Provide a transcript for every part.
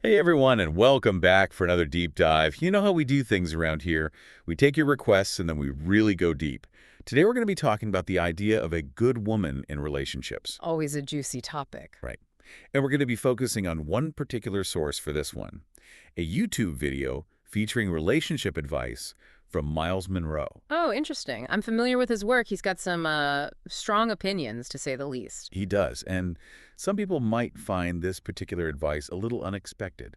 Hey everyone, and welcome back for another deep dive. You know how we do things around here. We take your requests and then we really go deep. Today we're going to be talking about the idea of a good woman in relationships. Always a juicy topic. Right. And we're going to be focusing on one particular source for this one, a YouTube video featuring relationship advice from Myles Munroe. Oh, interesting. I'm familiar with his work. He's got some strong opinions, to say the least. He does, and some people might find this particular advice a little unexpected.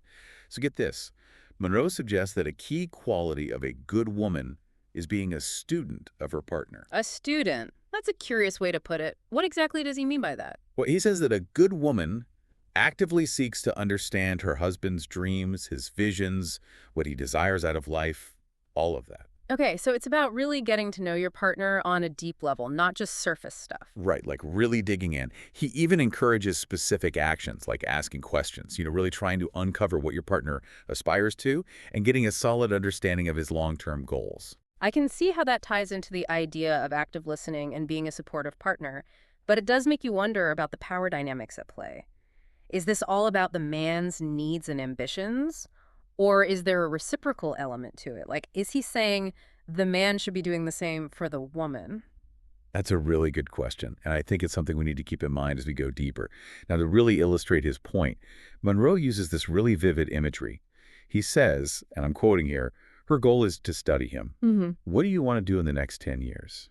So get this. Monroe suggests that a key quality of a good woman is being a student of her partner. A student. That's a curious way to put it. What exactly does he mean by that? Well, he says that a good woman actively seeks to understand her husband's dreams, his visions, what he desires out of life, all of that. Okay, so it's about really getting to know your partner on a deep level, not just surface stuff. Right, like really digging in. He even encourages specific actions, like asking questions, really trying to uncover what your partner aspires to and getting a solid understanding of his long-term goals. I can see how that ties into the idea of active listening and being a supportive partner, but it does make you wonder about the power dynamics at play. Is this all about the man's needs and ambitions? Or is there a reciprocal element to it? Like, is he saying the man should be doing the same for the woman? That's a really good question, and I think it's something we need to keep in mind as we go deeper. Now, to really illustrate his point, Monroe uses this really vivid imagery. He says, and I'm quoting here, her goal is to study him. Mm-hmm. What do you want to do in the next 10 years?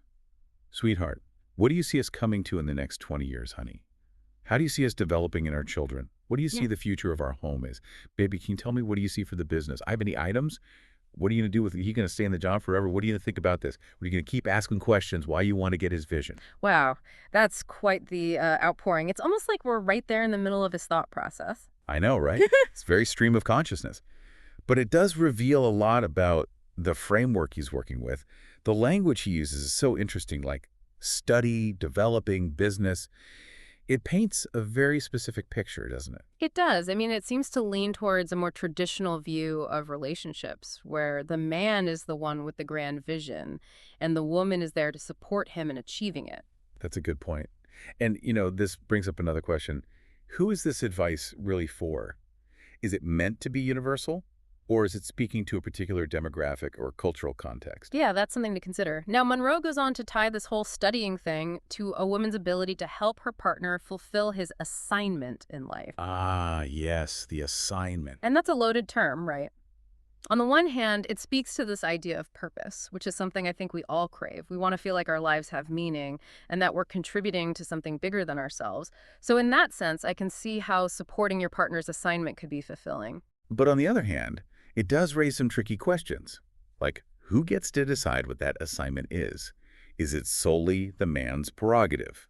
Sweetheart, what do you see us coming to in the next 20 years, honey? How do you see us developing in our children? What do you see Yeah. the future of our home is? Baby, can you tell me what do you see for the business? I have any items? What are you going to do with it? Are you going to stay in the job forever? What are you going to think about this? Are you going to keep asking questions why you want to get his vision? Wow, that's quite the outpouring. It's almost like we're right there in the middle of his thought process. I know, right? It's very stream of consciousness. But it does reveal a lot about the framework he's working with. The language he uses is so interesting, like study, developing, business. It paints a very specific picture, doesn't it? It does. I mean, it seems to lean towards a more traditional view of relationships, where the man is the one with the grand vision, and the woman is there to support him in achieving it. That's a good point. And, this brings up another question. Who is this advice really for? Is it meant to be universal? Or is it speaking to a particular demographic or cultural context? Yeah, that's something to consider. Now, Monroe goes on to tie this whole studying thing to a woman's ability to help her partner fulfill his assignment in life. Ah, yes, the assignment. And that's a loaded term, right? On the one hand, it speaks to this idea of purpose, which is something I think we all crave. We want to feel like our lives have meaning and that we're contributing to something bigger than ourselves. So in that sense, I can see how supporting your partner's assignment could be fulfilling. But on the other hand, it does raise some tricky questions. Like, who gets to decide what that assignment is? Is it solely the man's prerogative?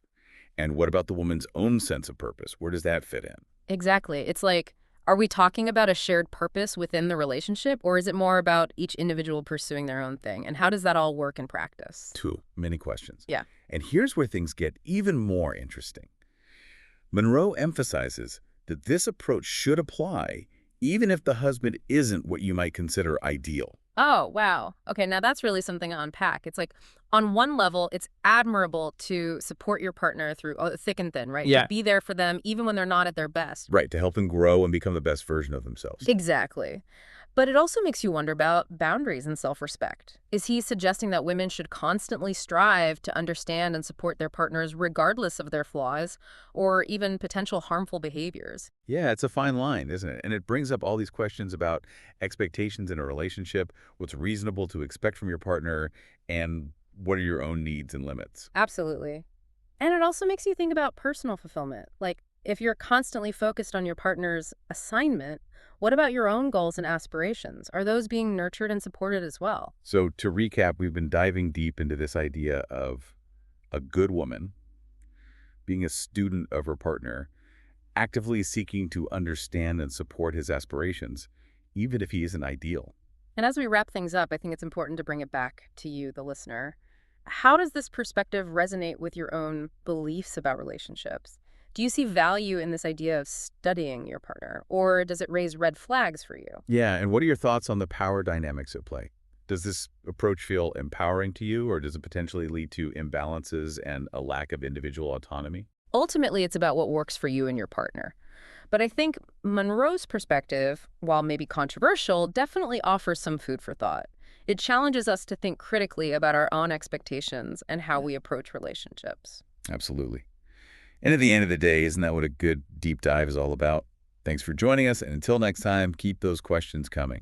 And what about the woman's own sense of purpose? Where does that fit in? Exactly. It's like, are we talking about a shared purpose within the relationship, or is it more about each individual pursuing their own thing? And how does that all work in practice? Too many questions. Yeah. And here's where things get even more interesting. Monroe emphasizes that this approach should apply even if the husband isn't what you might consider ideal. Oh, wow. Okay, now that's really something to unpack. It's like, on one level, it's admirable to support your partner through thick and thin, right? Yeah. To be there for them even when they're not at their best. Right, to help them grow and become the best version of themselves. Exactly. But it also makes you wonder about boundaries and self-respect. Is he suggesting that women should constantly strive to understand and support their partners regardless of their flaws or even potential harmful behaviors? Yeah, it's a fine line, isn't it? And it brings up all these questions about expectations in a relationship, what's reasonable to expect from your partner, and what are your own needs and limits. Absolutely. And it also makes you think about personal fulfillment. Like, if you're constantly focused on your partner's assignment, what about your own goals and aspirations? Are those being nurtured and supported as well? So to recap, we've been diving deep into this idea of a good woman being a student of her partner, actively seeking to understand and support his aspirations, even if he isn't ideal. And as we wrap things up, I think it's important to bring it back to you, the listener. How does this perspective resonate with your own beliefs about relationships? Do you see value in this idea of studying your partner, or does it raise red flags for you? Yeah, and what are your thoughts on the power dynamics at play? Does this approach feel empowering to you, or does it potentially lead to imbalances and a lack of individual autonomy? Ultimately, it's about what works for you and your partner. But I think Monroe's perspective, while maybe controversial, definitely offers some food for thought. It challenges us to think critically about our own expectations and how we approach relationships. Absolutely. And at the end of the day, isn't that what a good deep dive is all about? Thanks for joining us, and until next time, keep those questions coming.